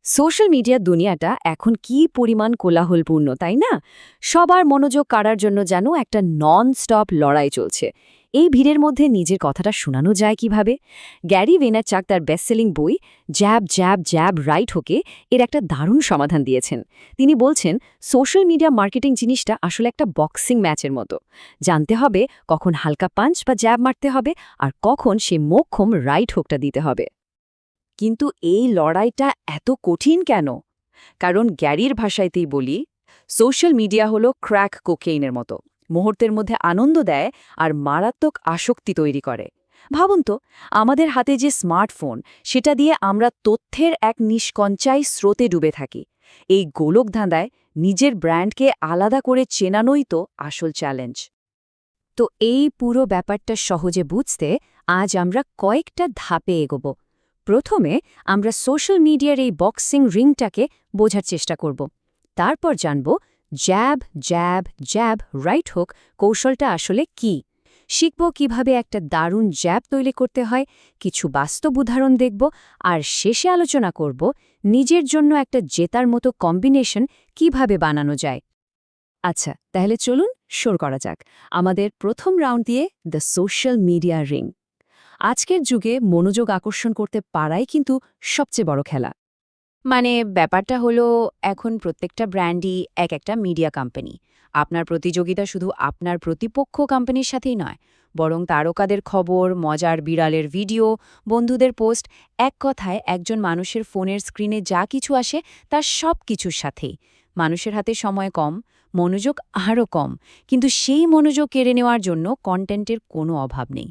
Social মিডিয়ার দুনিয়াটা এখন কি পরিমাণ কোলাহলপূর্ণ তাই না? সবার মনোযোগ কাড়ার জন্য যেন একটা নন স্টপ লড়াই চলছে। এই ভিড়ের মধ্যে নিজের কথাটা শোনানো যায় কিভাবে? গ্যারি ভেনারচাক তার বেস্টসেলিং বই জ্যাব জ্যাব জ্যাব রাইট হোকে এর একটা দারুণ সমাধান দিয়েছেন। তিনি বলছেন সোশ্যাল মিডিয়া মার্কেটিং জিনিসটা আসলে একটা বক্সিং ম্যাচের মতো। জানতে হবে কখন হালকা পাঞ্চ বা জ্যাব মারতে হবে আর কখন সে মোক্ষম রাইট হোকটা দিতে হবে। কিন্তু এই লড়াইটা এত কঠিন কেন? কারণ গ্যারির ভাষায়তেই বলি, সোশ্যাল মিডিয়া হলো ক্র্যাক কোকেইনের মতো। মুহূর্তের মধ্যে আনন্দ দেয় আর মারাত্মক আসক্তি তৈরি করে। ভাবুন তো, আমাদের হাতে যে স্মার্টফোন, সেটা দিয়ে আমরা তথ্যের এক নিষ্কঞ্চাই স্রোতে ডুবে থাকি। এই গোলকধাঁধায় নিজের ব্র্যান্ডকে আলাদা করে চেনানোই তো আসল চ্যালেঞ্জ। তো এই পুরো ব্যাপারটা সহজে বুঝতে আজ আমরা কয়েকটা ধাপে এগোব। প্রথমে আমরা সোশ্যাল মিডিয়ার এই বক্সিং রিংটাকে বোঝার চেষ্টা করব। তারপর জানব জ্যাব জ্যাব জ্যাব রাইট হোক কৌশলটা আসলে কি। শিখব কিভাবে একটা দারুণ জ্যাব তৈরি করতে হয়, কিছু বাস্তব উদাহরণ দেখব, আর শেষে আলোচনা করব নিজের জন্য একটা জেতার মতো কম্বিনেশন কিভাবে বানানো যায়। আচ্ছা, তাহলে চলুন শুরু করা যাক আমাদের প্রথম রাউন্ড দিয়ে দ্য সোশ্যাল মিডিয়া রিং। আজকের যুগে মনোযোগ আকর্ষণ করতে পারাই কিন্তু সবচেয়ে বড় খেলা। মানে ব্যাপারটা হলো, এখন প্রত্যেকটা ব্র্যান্ডই এক একটা মিডিয়া কোম্পানি। আপনার প্রতিযোগিতা শুধু আপনার প্রতিপক্ষ কোম্পানির সাথেই নয়, বরং তারকাদের খবর, মজার বিড়ালের ভিডিও, বন্ধুদের পোস্ট, এক কথায় একজন মানুষের ফোনের স্ক্রিনে যা কিছু আসে তার সব কিছুর সাথেই। মানুষের হাতে সময় কম, মনোযোগ আরও কম, কিন্তু সেই মনোযোগ কেড়ে নেওয়ার জন্য কন্টেন্টের কোনো অভাব নেই।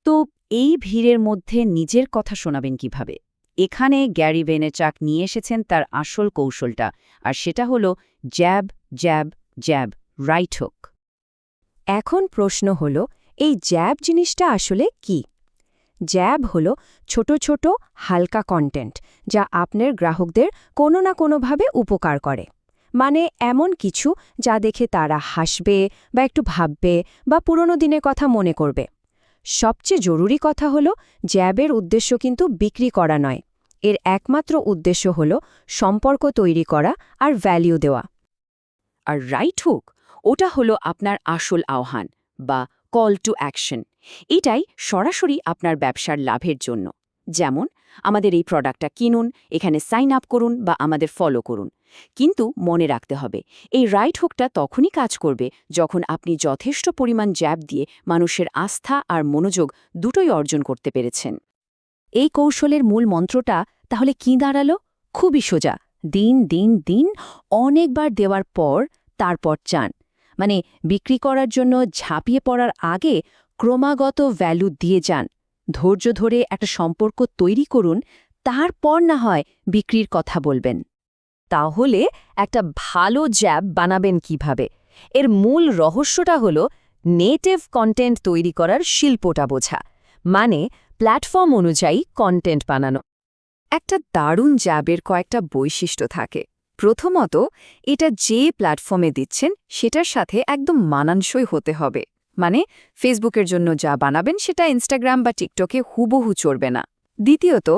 তো এই ভিড়ের মধ্যে নিজের কথা শোনাবেন কিভাবে? এখানে গ্যারি ভেনারচাক নিয়ে এসেছেন তার আসল কৌশলটা, আর সেটা হলো জ্যাব জ্যাব জ্যাব রাইট হোক। এখন প্রশ্ন হলো, এই জ্যাব জিনিসটা আসলে কি? জ্যাব হলো ছোট ছোট হালকা কন্টেন্ট যা আপনার গ্রাহকদের কোনো না কোনোভাবে উপকার করে। মানে এমন কিছু যা দেখে তারা হাসবে বা একটু ভাববে বা পুরনো দিনের কথা মনে করবে। সবচেয়ে জরুরি কথা হলো, জ্যাবের উদ্দেশ্য কিন্তু বিক্রি করা নয়। এর একমাত্র উদ্দেশ্য হল সম্পর্ক তৈরি করা আর ভ্যালিউ দেওয়া। আর রাইট হুক, ওটা হলো আপনার আসল আহ্বান বা কল টু অ্যাকশন। এটাই সরাসরি আপনার ব্যবসার লাভের জন্য। যেমন, আমাদের এই প্রোডাক্টটা কিনুন, এখানে সাইন আপ করুন বা আমাদের ফলো করুন। কিন্তু মনে রাখতে হবে, এই রাইট হুকটা তখনই কাজ করবে যখন আপনি যথেষ্ট পরিমাণ জ্যাব দিয়ে মানুষের আস্থা আর মনোযোগ দুটোই অর্জন করতে পেরেছেন। এই কৌশলের মূল মন্ত্রটা তাহলে কি দাঁড়ালো? খুবই সোজা, দিন দিন দিন অনেকবার দেওয়ার পর তারপর চান। মানে বিক্রি করার জন্য ঝাঁপিয়ে পড়ার আগে ক্রমাগত ভ্যালু দিয়ে যান। ধৈর্য ধরে একটা সম্পর্ক তৈরি করুন, তারপর না হয় বিক্রির কথা বলবেন। তাহলে একটা ভালো জ্যাব বানাবেন কিভাবে? এর মূল রহস্যটা হলো নেটিভ কন্টেন্ট তৈরি করার শিল্পটা বোঝা। মানে প্ল্যাটফর্ম অনুযায়ী কন্টেন্ট বানানো। একটা দারুণ জ্যাবের কয়েকটা বৈশিষ্ট্য থাকে। প্রথমত, এটা যে প্ল্যাটফর্মে দিচ্ছেন সেটার সাথে একদম মানানসই হতে হবে। মানে ফেসবুকের জন্য যা বানাবেন সেটা ইনস্টাগ্রাম বা টিকটকে হুবহু চলবে না। দ্বিতীয়ত,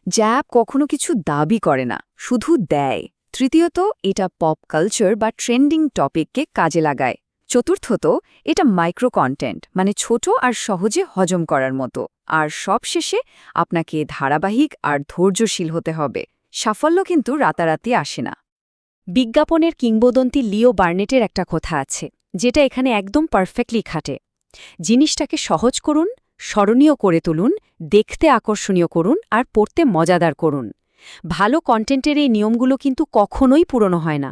জ্যাব কখনো কিছু দাবি করে না, শুধু দেয়। তৃতীয়ত, এটা পপ কালচার বা ট্রেন্ডিং টপিককে কাজে লাগায়। চতুর্থত, এটা মাইক্রো কন্টেন্ট, মানে ছোট আর সহজে হজম করার মতো। আর সবশেষে, আপনাকে ধারাবাহিক আর ধৈর্যশীল হতে হবে। সাফল্য কিন্তু রাতারাতি আসে না। বিজ্ঞাপনের কিংবদন্তি লিও বার্নেটের একটা কথা আছে, যেটা এখানে একদম পারফেক্টলি খাটে। জিনিসটাকে সহজ করুন, স্মরণীয় করে তুলুন, দেখতে আকর্ষণীয় করুন আর পড়তে মজাদার করুন। ভালো কন্টেন্টের এই নিয়মগুলো কিন্তু কখনোই পুরনো হয় না।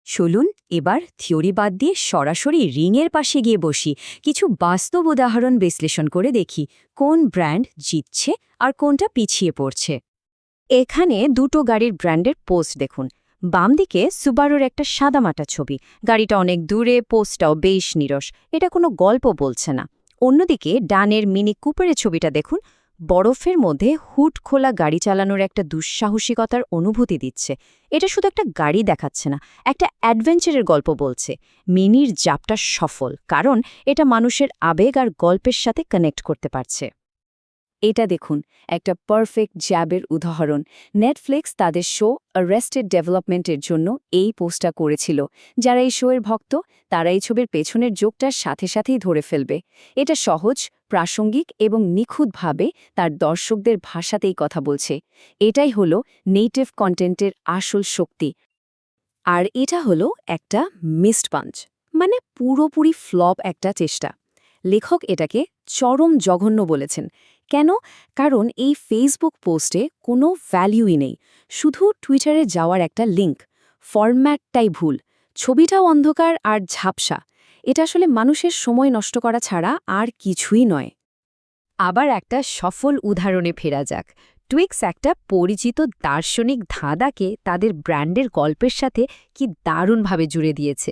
চলুন এবার থিওরি বাদ দিয়ে সরাসরি রিংয়ের পাশে গিয়ে বসি, কিছু বাস্তব উদাহরণ বিশ্লেষণ করে দেখি কোন ব্র্যান্ড জিতছে আর কোনটা পিছিয়ে পড়ছে। এখানে দুটো গাড়ির ব্র্যান্ডের পোস্ট দেখুন। বাম দিকে সুবারুর একটা সাদামাটা ছবি, গাড়িটা অনেক দূরে, পোস্টটাও বেশ নিরস, এটা কোনো গল্প বলছে না। অন্যদিকে ডানের মিনি কুপারের ছবিটা দেখুন, বরফের মধ্যে হুড খোলা গাড়ি চালানোর একটা দুঃসাহসিকতার অনুভূতি দিচ্ছে। এটা শুধু একটা গাড়ি দেখাচ্ছে না, একটা অ্যাডভেঞ্চারের গল্প বলছে। মিনির জাপটা সফল, কারণ এটা মানুষের আবেগ আর গল্পের সাথে কানেক্ট করতে পারছে। এটা দেখুন, একটা পারফেক্ট জ্যাবের উদাহরণ। নেটফ্লিক্স তাদের শো অ্যারেস্টেড ডেভেলপমেন্টের জন্য এই পোস্টটা করেছিল। যারা এই শোয়ের ভক্ত, তারা এই ছবির পেছনের যোগটার সাথে সাথেই ধরে ফেলবে। এটা সহজ, প্রাসঙ্গিক এবং নিখুঁতভাবে তার দর্শকদের ভাষাতেই কথা বলছে। এটাই হলো নেটিভ কন্টেন্টের আসল শক্তি। আর এটা হলো একটা মিসড পাঞ্চ, মানে পুরোপুরি ফ্লপ একটা চেষ্টা। লেখক এটাকে চরম জঘন্য বলেছেন। কেন? কারণ এই ফেসবুক পোস্টে কোনো ভ্যালিউই নেই, শুধু টুইটারে যাওয়ার একটা লিঙ্ক। ফরম্যাটটাই ভুল, ছবিটাও অন্ধকার আর ঝাপসা। এটা আসলে মানুষের সময় নষ্ট করা ছাড়া আর কিছুই নয়। আবার একটা সফল উদাহরণে ফেরা যাক। টুইক্স একটা পরিচিত দার্শনিক ধাঁধাকে তাদের ব্র্যান্ডের গল্পের সাথে কি দারুণভাবে জুড়ে দিয়েছে।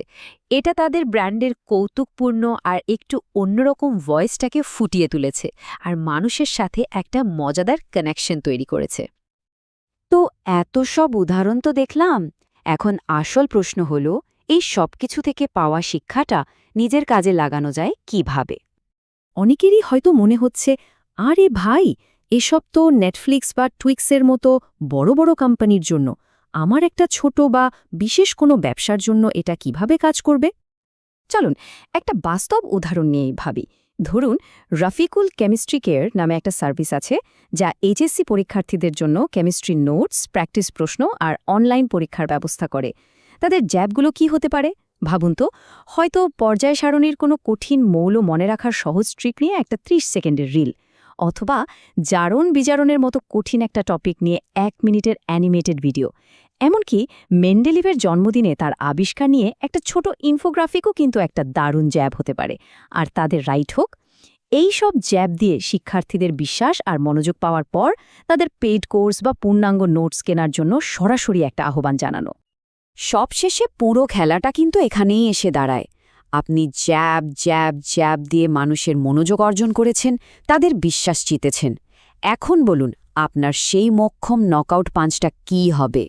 এটা তাদের ব্র্যান্ডের কৌতুকপূর্ণ আর একটু অন্যরকম ভয়েসটাকে ফুটিয়ে তুলেছে, আর মানুষের সাথে একটা মজাদার কানেকশন তৈরি করেছে। তো এত সব উদাহরণ তো দেখলাম, এখন আসল প্রশ্ন হলো, এই সব কিছু থেকে পাওয়া শিক্ষাটা নিজের কাজে লাগানো যায় কিভাবে? অনেকেরই হয়তো মনে হচ্ছে, আরে ভাই, এসব তো নেটফ্লিক্স বা টুইক্সের মতো বড় বড় কোম্পানির জন্য। আমার একটা ছোট বা বিশেষ কোনো ব্যবসার জন্য এটা কিভাবে কাজ করবে? চলুন একটা বাস্তব উদাহরণ নিয়েই ভাবি। ধরুন, রাফিকুল কেমিস্ট্রি কেয়ার নামে একটা সার্ভিস আছে, যা এইচএসসি পরীক্ষার্থীদের জন্য কেমিস্ট্রি নোটস, প্র্যাকটিস প্রশ্ন আর অনলাইন পরীক্ষার ব্যবস্থা করে। তাদের জ্যাবগুলো কি হতে পারে ভাবুন তো? হয়তো পর্যায় সারণীর কোনো কঠিন মৌল মনে রাখার সহজ ট্রিক নিয়ে একটা 30 সেকেন্ডের রিল, অথবা জারণ বিজারণের মতো কঠিন একটা টপিক নিয়ে 1 মিনিটের অ্যানিমেটেড ভিডিও। এমনকি মেন্ডেলিভের জন্মদিনে তার আবিষ্কার নিয়ে একটা ছোট ইনফোগ্রাফিকও কিন্তু একটা দারুণ জ্যাব হতে পারে। আর তাদের রাইট হোক, এই সব জ্যাব দিয়ে শিক্ষার্থীদের বিশ্বাস আর মনোযোগ পাওয়ার পর তাদের পেইড কোর্স বা পূর্ণাঙ্গ নোটস কেনার জন্য সরাসরি একটা আহ্বান জানানো। সবশেষে পুরো খেলাটা কিন্তু এখানেই এসে দাঁড়ায়। আপনি জ্যাব জ্যাব জ্যাব দিয়ে মানুষের মনোযোগ অর্জন করেছেন, তাদের বিশ্বাস জিতেছেন। এখন বলুন, আপনার সেই মোক্ষম নকআউট পাঞ্চটা কী হবে?